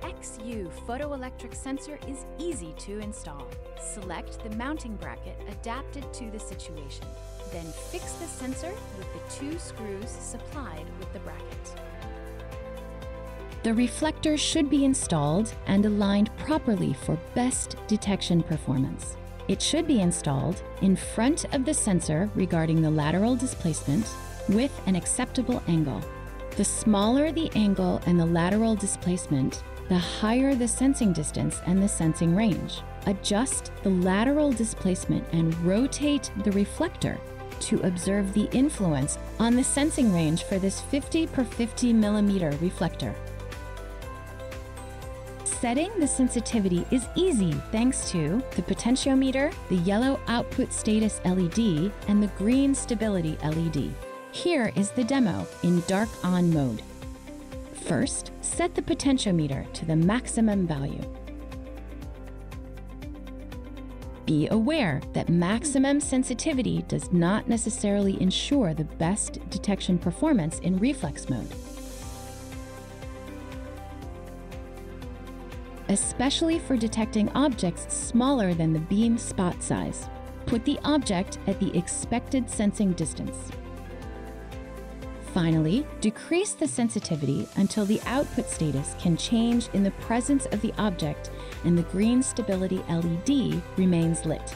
XU photoelectric sensor is easy to install. Select the mounting bracket adapted to the situation. Then fix the sensor with the 2 screws supplied with the bracket. The reflector should be installed and aligned properly for best detection performance. It should be installed in front of the sensor regarding the lateral displacement with an acceptable angle. The smaller the angle and the lateral displacement, the higher the sensing distance and the sensing range. Adjust the lateral displacement and rotate the reflector to observe the influence on the sensing range for this 50 per 50 millimeter reflector. Setting the sensitivity is easy thanks to the potentiometer, the yellow output status LED, and the green stability LED. Here is the demo in dark on mode. First, set the potentiometer to the maximum value. Be aware that maximum sensitivity does not necessarily ensure the best detection performance in reflex mode. Especially for detecting objects smaller than the beam spot size. Put the object at the expected sensing distance. Finally, decrease the sensitivity until the output status can change in the presence of the object and the green stability LED remains lit.